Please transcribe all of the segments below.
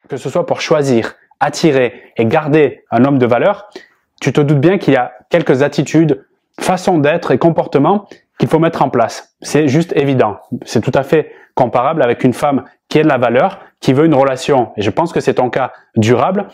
Que ce soit pour choisir, attirer et garder un homme de valeur, tu te doutes bien qu'il y a quelques attitudes, façons d'être et comportements qu'il faut mettre en place. C'est juste évident. C'est tout à fait comparable avec une femme qui a de la valeur, qui veut une relation, et je pense que c'est ton cas, durable,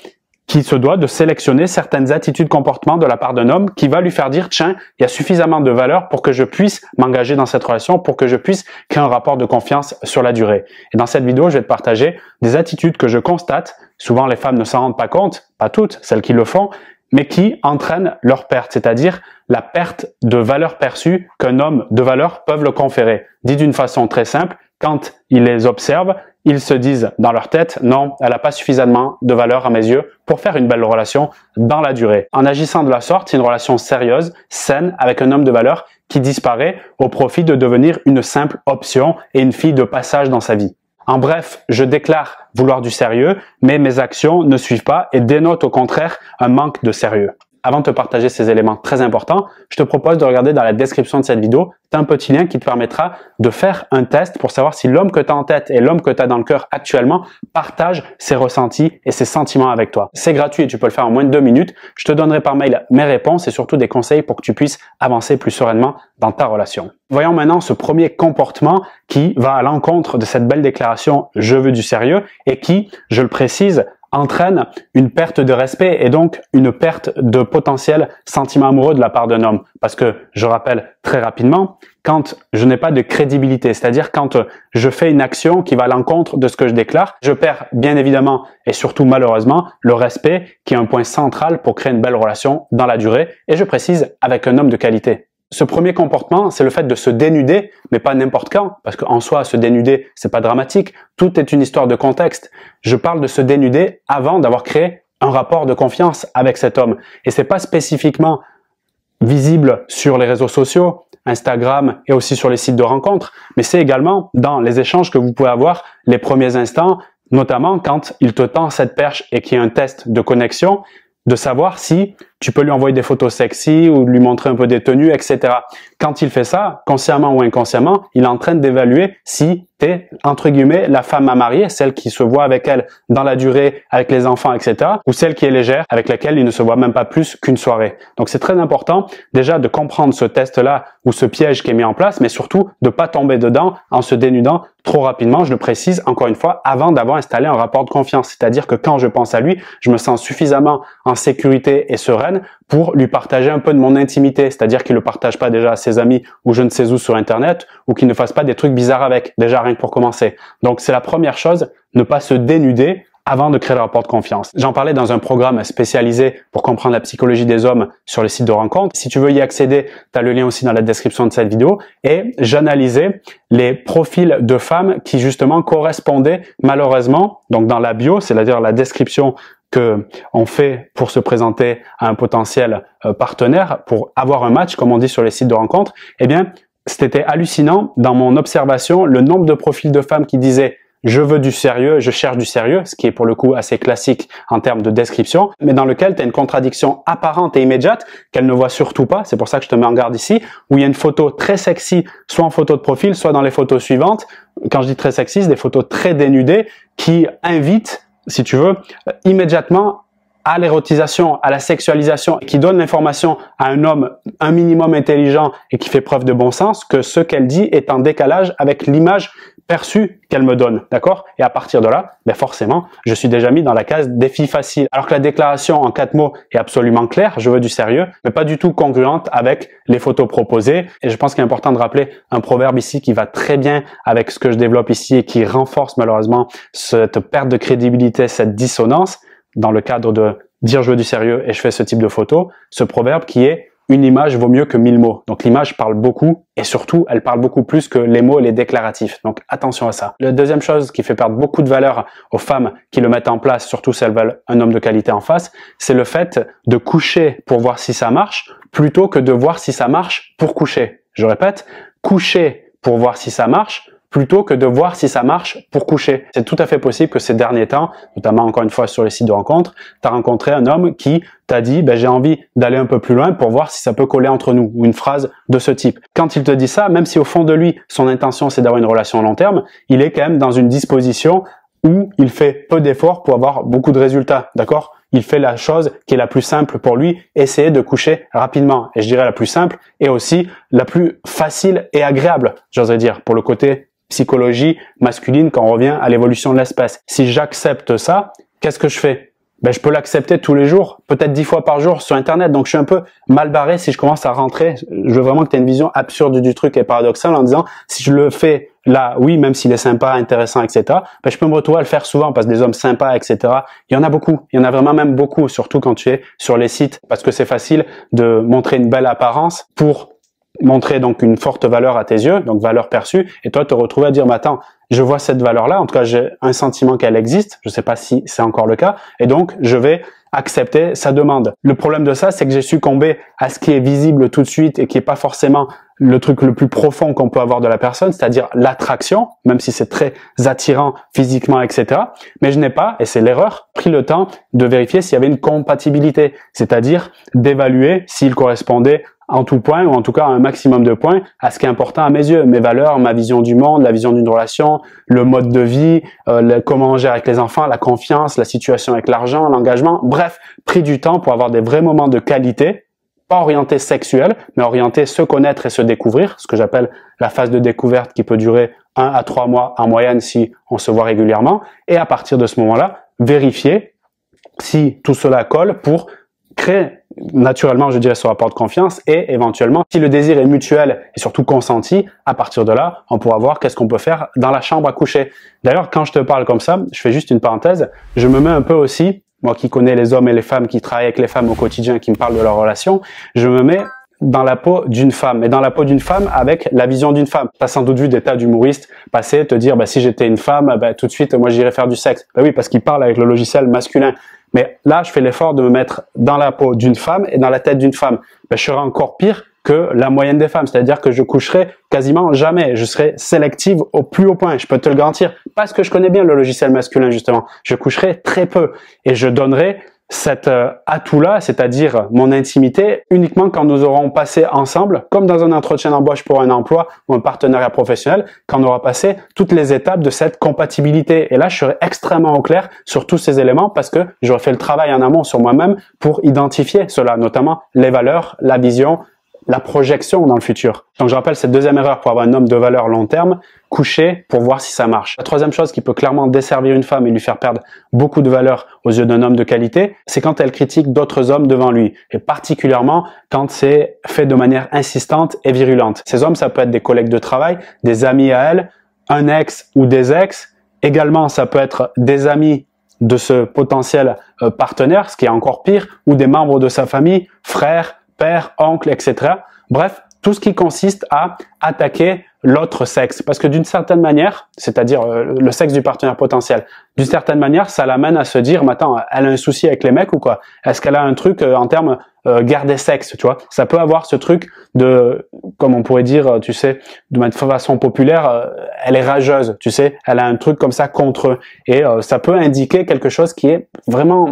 qui se doit de sélectionner certaines attitudes, comportements de la part d'un homme qui va lui faire dire « Tiens, il y a suffisamment de valeur pour que je puisse m'engager dans cette relation, pour que je puisse créer un rapport de confiance sur la durée. » Et dans cette vidéo, je vais te partager des attitudes que je constate. Souvent, les femmes ne s'en rendent pas compte, pas toutes, celles qui le font, mais qui entraînent leur perte, c'est-à-dire la perte de valeur perçue qu'un homme de valeur peut le conférer. Dit d'une façon très simple, quand ils les observent, ils se disent dans leur tête « Non, elle n'a pas suffisamment de valeur à mes yeux pour faire une belle relation dans la durée. » En agissant de la sorte, c'est une relation sérieuse, saine, avec un homme de valeur qui disparaît au profit de devenir une simple option et une fille de passage dans sa vie. En bref, je déclare vouloir du sérieux, mais mes actions ne suivent pas et dénotent au contraire un manque de sérieux. Avant de te partager ces éléments très importants, je te propose de regarder dans la description de cette vidéo, tu as un petit lien qui te permettra de faire un test pour savoir si l'homme que tu as en tête et l'homme que tu as dans le cœur actuellement partagent ses ressentis et ses sentiments avec toi. C'est gratuit et tu peux le faire en moins de 2 minutes. Je te donnerai par mail mes réponses et surtout des conseils pour que tu puisses avancer plus sereinement dans ta relation. Voyons maintenant ce premier comportement qui va à l'encontre de cette belle déclaration « Je veux du sérieux » et qui, je le précise, entraîne une perte de respect et donc une perte de potentiel sentiment amoureux de la part d'un homme. Parce que, je rappelle très rapidement, quand je n'ai pas de crédibilité, c'est-à-dire quand je fais une action qui va à l'encontre de ce que je déclare, je perds bien évidemment et surtout malheureusement le respect qui est un point central pour créer une belle relation dans la durée et je précise avec un homme de qualité. Ce premier comportement, c'est le fait de se dénuder, mais pas n'importe quand, parce qu'en soi, se dénuder, c'est pas dramatique. Tout est une histoire de contexte. Je parle de se dénuder avant d'avoir créé un rapport de confiance avec cet homme. Et c'est pas spécifiquement visible sur les réseaux sociaux, Instagram et aussi sur les sites de rencontres, mais c'est également dans les échanges que vous pouvez avoir les premiers instants, notamment quand il te tend cette perche et qu'il y a un test de connexion, de savoir si tu peux lui envoyer des photos sexy ou lui montrer un peu des tenues, etc. Quand il fait ça, consciemment ou inconsciemment, il est en train d'évaluer si tu es, entre guillemets, la femme à marier, celle qui se voit avec elle dans la durée, avec les enfants, etc. ou celle qui est légère, avec laquelle il ne se voit même pas plus qu'une soirée. Donc c'est très important déjà de comprendre ce test-là ou ce piège qui est mis en place, mais surtout de pas tomber dedans en se dénudant trop rapidement, je le précise encore une fois, avant d'avoir installé un rapport de confiance. C'est-à-dire que quand je pense à lui, je me sens suffisamment en sécurité et sereine pour lui partager un peu de mon intimité, c'est-à-dire qu'il ne le partage pas déjà à ses amis ou je ne sais où sur Internet ou qu'il ne fasse pas des trucs bizarres avec, déjà rien que pour commencer. Donc c'est la première chose, ne pas se dénuder avant de créer le rapport de confiance. J'en parlais dans un programme spécialisé pour comprendre la psychologie des hommes sur les sites de rencontres. Si tu veux y accéder, tu as le lien aussi dans la description de cette vidéo. Et j'analysais les profils de femmes qui justement correspondaient malheureusement, donc dans la bio, c'est-à-dire la description que on fait pour se présenter à un potentiel partenaire, pour avoir un match, comme on dit sur les sites de rencontres, eh bien, c'était hallucinant dans mon observation, le nombre de profils de femmes qui disaient « je veux du sérieux, je cherche du sérieux », ce qui est pour le coup assez classique en termes de description, mais dans lequel tu as une contradiction apparente et immédiate qu'elle ne voit surtout pas, c'est pour ça que je te mets en garde ici, où il y a une photo très sexy, soit en photo de profil, soit dans les photos suivantes. Quand je dis très sexy, c'est des photos très dénudées qui invitent, si tu veux, immédiatement à l'érotisation, à la sexualisation, qui donne l'information à un homme un minimum intelligent et qui fait preuve de bon sens, que ce qu'elle dit est en décalage avec l'image perçue qu'elle me donne, d'accord? Et à partir de là, ben forcément, je suis déjà mis dans la case des filles faciles. Alors que la déclaration en 4 mots est absolument claire, je veux du sérieux, mais pas du tout congruente avec les photos proposées. Et je pense qu'il est important de rappeler un proverbe ici qui va très bien avec ce que je développe ici et qui renforce malheureusement cette perte de crédibilité, cette dissonance dans le cadre de dire je veux du sérieux et je fais ce type de photo. Ce proverbe qui est une image vaut mieux que 1000 mots. Donc l'image parle beaucoup et surtout, elle parle beaucoup plus que les mots et les déclaratifs. Donc attention à ça. La deuxième chose qui fait perdre beaucoup de valeur aux femmes qui le mettent en place, surtout si elles veulent un homme de qualité en face, c'est le fait de coucher pour voir si ça marche plutôt que de voir si ça marche pour coucher. Je répète, coucher pour voir si ça marche plutôt que de voir si ça marche pour coucher. C'est tout à fait possible que ces derniers temps, notamment encore une fois sur les sites de rencontres, tu as rencontré un homme qui t'a dit j'ai envie d'aller un peu plus loin pour voir si ça peut coller entre nous, ou une phrase de ce type. Quand il te dit ça, même si au fond de lui, son intention c'est d'avoir une relation à long terme, il est quand même dans une disposition ou il fait peu d'efforts pour avoir beaucoup de résultats, d'accord? Il fait la chose qui est la plus simple pour lui, essayer de coucher rapidement. Et je dirais la plus simple et aussi la plus facile et agréable, j'oserais dire, pour le côté psychologie masculine quand on revient à l'évolution de l'espèce. Si j'accepte ça, qu'est-ce que je fais? Ben, je peux l'accepter tous les jours, peut-être 10 fois par jour sur Internet. Donc, je suis un peu mal barré si je commence à rentrer. Je veux vraiment que tu aies une vision absurde du truc et paradoxale en disant, si je le fais là, oui, même s'il est sympa, intéressant, etc., ben, je peux me retrouver à le faire souvent parce que des hommes sympas, etc., il y en a beaucoup. Il y en a vraiment même beaucoup, surtout quand tu es sur les sites, parce que c'est facile de montrer une belle apparence pour montrer donc une forte valeur à tes yeux, donc valeur perçue, et toi te retrouver à dire, mais attends, je vois cette valeur-là, en tout cas j'ai un sentiment qu'elle existe, je sais pas si c'est encore le cas, et donc je vais accepter sa demande. Le problème de ça, c'est que j'ai succombé à ce qui est visible tout de suite et qui est pas forcément le truc le plus profond qu'on peut avoir de la personne, c'est-à-dire l'attraction, même si c'est très attirant physiquement, etc. Mais je n'ai pas, et c'est l'erreur, pris le temps de vérifier s'il y avait une compatibilité, c'est-à-dire d'évaluer s'il correspondait en tout point, ou en tout cas un maximum de points, à ce qui est important à mes yeux, mes valeurs, ma vision du monde, la vision d'une relation, le mode de vie, comment on gère avec les enfants, la confiance, la situation avec l'argent, l'engagement, bref, pris du temps pour avoir des vrais moments de qualité, pas orientés sexuels, mais orientés se connaître et se découvrir, ce que j'appelle la phase de découverte qui peut durer 1 à 3 mois en moyenne si on se voit régulièrement, et à partir de ce moment-là, vérifier si tout cela colle pour créer naturellement, je dirais, ce rapport de confiance et éventuellement, si le désir est mutuel et surtout consenti, à partir de là, on pourra voir qu'est-ce qu'on peut faire dans la chambre à coucher. D'ailleurs, quand je te parle comme ça, je fais juste une parenthèse, je me mets un peu aussi, moi qui connais les hommes et les femmes qui travaillent avec les femmes au quotidien, qui me parlent de leur relation, je me mets dans la peau d'une femme, et dans la peau d'une femme avec la vision d'une femme. Tu as sans doute vu des tas d'humoristes passer, te dire, si j'étais une femme, tout de suite, moi j'irais faire du sexe. Oui, parce qu'ils parlent avec le logiciel masculin. Mais là, je fais l'effort de me mettre dans la peau d'une femme et dans la tête d'une femme. Je serai encore pire que la moyenne des femmes, c'est-à-dire que je coucherai quasiment jamais. Je serai sélective au plus haut point, je peux te le garantir, parce que je connais bien le logiciel masculin justement. Je coucherai très peu et je donnerai cet atout-là, c'est-à-dire mon intimité, uniquement quand nous aurons passé ensemble, comme dans un entretien d'embauche pour un emploi ou un partenariat professionnel, quand on aura passé toutes les étapes de cette compatibilité. Et là, je serai extrêmement au clair sur tous ces éléments parce que j'aurai fait le travail en amont sur moi-même pour identifier cela, notamment les valeurs, la vision, la projection dans le futur. Donc je rappelle cette deuxième erreur pour avoir un homme de valeur long terme, coucher pour voir si ça marche. La troisième chose qui peut clairement desservir une femme et lui faire perdre beaucoup de valeur aux yeux d'un homme de qualité, c'est quand elle critique d'autres hommes devant lui, et particulièrement quand c'est fait de manière insistante et virulente. Ces hommes, ça peut être des collègues de travail, des amis à elle, un ex ou des ex. Également, ça peut être des amis de ce potentiel partenaire, ce qui est encore pire, ou des membres de sa famille, frères, père, oncle, etc. Bref, tout ce qui consiste à attaquer l'autre sexe. Parce que d'une certaine manière, c'est-à-dire le sexe du partenaire potentiel, d'une certaine manière, ça l'amène à se dire, mais attends, elle a un souci avec les mecs ou quoi? Est-ce qu'elle a un truc en termes guerre des sexes, tu vois? Ça peut avoir ce truc de, comme on pourrait dire, tu sais, de façon populaire, elle est rageuse, tu sais, elle a un truc comme ça contre eux. Et ça peut indiquer quelque chose qui est vraiment,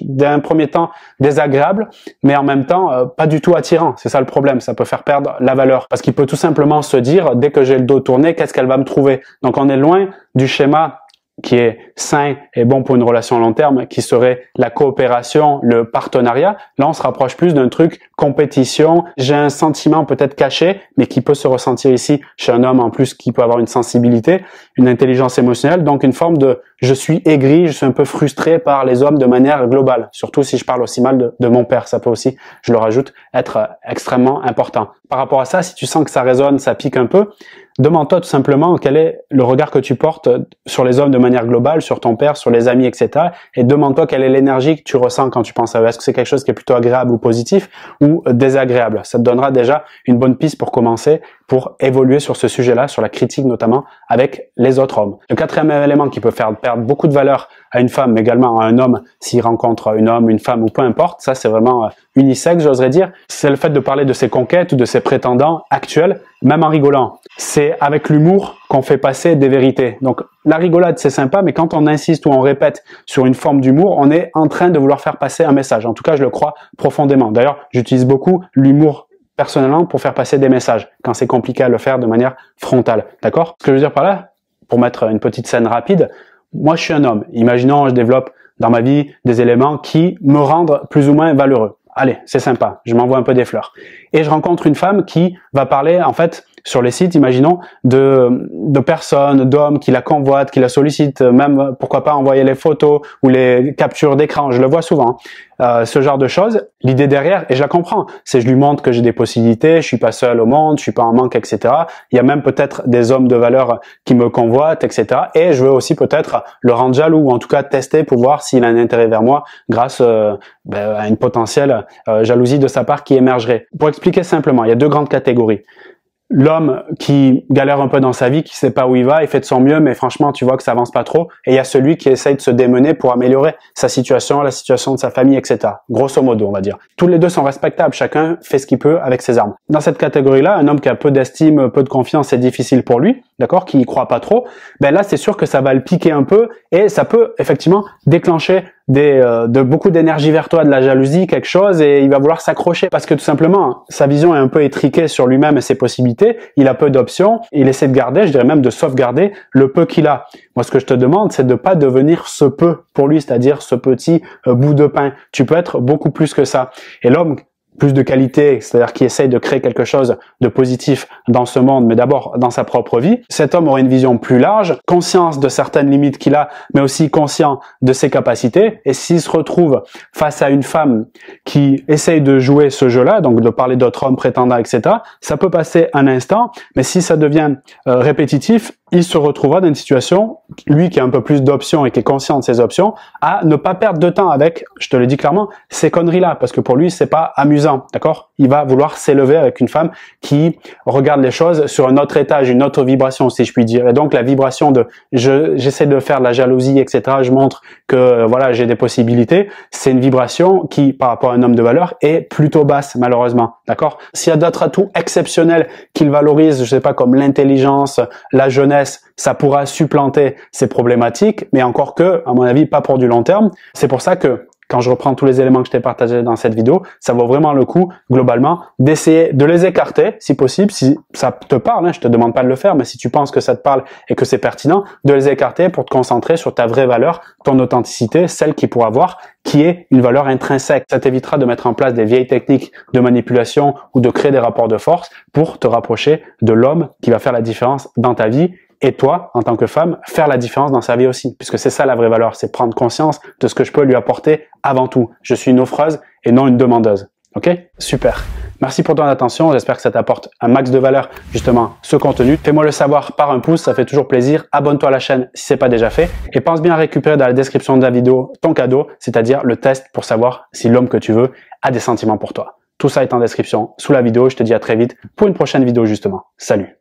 d'un premier temps, désagréable, mais en même temps, pas du tout attirant. C'est ça le problème, ça peut faire perdre la valeur. Parce qu'il peut tout simplement se dire, dès que j'ai le dos tourné, qu'est-ce qu'elle va me trouver? Donc on est loin du schéma qui est sain et bon pour une relation à long terme, qui serait la coopération, le partenariat. Là, on se rapproche plus d'un truc compétition. J'ai un sentiment peut-être caché, mais qui peut se ressentir ici chez un homme en plus qui peut avoir une sensibilité, une intelligence émotionnelle, donc une forme de je suis aigri, je suis un peu frustré par les hommes de manière globale. Surtout si je parle aussi mal de mon père, ça peut aussi, je le rajoute, être extrêmement important. Par rapport à ça, si tu sens que ça résonne, ça pique un peu, demande-toi tout simplement quel est le regard que tu portes sur les hommes de manière globale, sur ton père, sur les amis, etc. Et demande-toi quelle est l'énergie que tu ressens quand tu penses à eux. Est-ce que c'est quelque chose qui est plutôt agréable ou positif ou désagréable? Ça te donnera déjà une bonne piste pour commencer, pour évoluer sur ce sujet-là, sur la critique notamment avec les autres hommes. Le quatrième élément qui peut faire perdre beaucoup de valeur à une femme, mais également à un homme s'il rencontre un homme, une femme ou peu importe, ça c'est vraiment unisexe, j'oserais dire, c'est le fait de parler de ses conquêtes ou de ses prétendants actuels, même en rigolant. C'est avec l'humour qu'on fait passer des vérités. Donc la rigolade c'est sympa, mais quand on insiste ou on répète sur une forme d'humour, on est en train de vouloir faire passer un message. En tout cas, je le crois profondément. D'ailleurs, j'utilise beaucoup l'humour personnellement pour faire passer des messages, quand c'est compliqué à le faire de manière frontale. D'accord? Ce que je veux dire par là, pour mettre une petite scène rapide, moi je suis un homme. Imaginons, je développe dans ma vie des éléments qui me rendent plus ou moins valeureux. Allez, c'est sympa, je m'envoie un peu des fleurs. Et je rencontre une femme qui va parler, en fait, sur les sites, imaginons, de personnes, d'hommes qui la convoitent, qui la sollicitent, même, pourquoi pas, envoyer les photos ou les captures d'écran, je le vois souvent. Ce genre de choses, l'idée derrière, et je la comprends, c'est je lui montre que j'ai des possibilités, je suis pas seul au monde, je suis pas en manque, etc. Il y a même peut-être des hommes de valeur qui me convoitent, etc. Et je veux aussi peut-être le rendre jaloux, ou en tout cas tester pour voir s'il a un intérêt vers moi grâce à une potentielle jalousie de sa part qui émergerait. Pour expliquer simplement, il y a deux grandes catégories. L'homme qui galère un peu dans sa vie, qui sait pas où il va, il fait de son mieux, mais franchement, tu vois que ça avance pas trop. Et il y a celui qui essaye de se démener pour améliorer sa situation, la situation de sa famille, etc. Grosso modo, on va dire. Tous les deux sont respectables. Chacun fait ce qu'il peut avec ses armes. Dans cette catégorie-là, un homme qui a peu d'estime, peu de confiance, c'est difficile pour lui, d'accord, qui y croit pas trop. Ben là, c'est sûr que ça va le piquer un peu et ça peut effectivement déclencher de beaucoup d'énergie vers toi, de la jalousie, quelque chose, et il va vouloir s'accrocher parce que tout simplement, sa vision est un peu étriquée sur lui-même et ses possibilités, il a peu d'options, il essaie de garder, je dirais même de sauvegarder le peu qu'il a. Moi, ce que je te demande, c'est de pas devenir ce peu pour lui, c'est-à-dire ce petit bout de pain. Tu peux être beaucoup plus que ça. Et l'homme plus de qualité, c'est-à-dire qui essaye de créer quelque chose de positif dans ce monde, mais d'abord dans sa propre vie, cet homme aura une vision plus large, conscience de certaines limites qu'il a, mais aussi conscient de ses capacités. Et s'il se retrouve face à une femme qui essaye de jouer ce jeu-là, donc de parler d'autres hommes prétendants, etc., ça peut passer un instant, mais si ça devient répétitif, il se retrouvera dans une situation, lui qui a un peu plus d'options et qui est conscient de ses options, à ne pas perdre de temps avec, je te le dis clairement, ces conneries-là, parce que pour lui, c'est pas amusant, d'accord? Il va vouloir s'élever avec une femme qui regarde les choses sur un autre étage, une autre vibration, si je puis dire. Et donc, la vibration de j'essaie de faire de la jalousie, etc., je montre que, voilà, j'ai des possibilités, c'est une vibration qui, par rapport à un homme de valeur, est plutôt basse, malheureusement, d'accord? S'il y a d'autres atouts exceptionnels qu'il valorise, je sais pas, comme l'intelligence, la jeunesse, ça pourra supplanter ces problématiques, mais encore que, à mon avis, pas pour du long terme. C'est pour ça que, quand je reprends tous les éléments que je t'ai partagés dans cette vidéo, ça vaut vraiment le coup, globalement, d'essayer de les écarter, si possible, si ça te parle, hein, je te demande pas de le faire, mais si tu penses que ça te parle et que c'est pertinent, de les écarter pour te concentrer sur ta vraie valeur, ton authenticité, celle qu'il pourra avoir, qui est une valeur intrinsèque. Ça t'évitera de mettre en place des vieilles techniques de manipulation ou de créer des rapports de force pour te rapprocher de l'homme qui va faire la différence dans ta vie. Et toi, en tant que femme, faire la différence dans sa vie aussi. Puisque c'est ça la vraie valeur, c'est prendre conscience de ce que je peux lui apporter avant tout. Je suis une offreuse et non une demandeuse. Ok? Super. Merci pour ton attention. J'espère que ça t'apporte un max de valeur, justement, ce contenu. Fais-moi le savoir par un pouce, ça fait toujours plaisir. Abonne-toi à la chaîne si c'est pas déjà fait. Et pense bien à récupérer dans la description de la vidéo ton cadeau, c'est-à-dire le test pour savoir si l'homme que tu veux a des sentiments pour toi. Tout ça est en description sous la vidéo. Je te dis à très vite pour une prochaine vidéo, justement. Salut!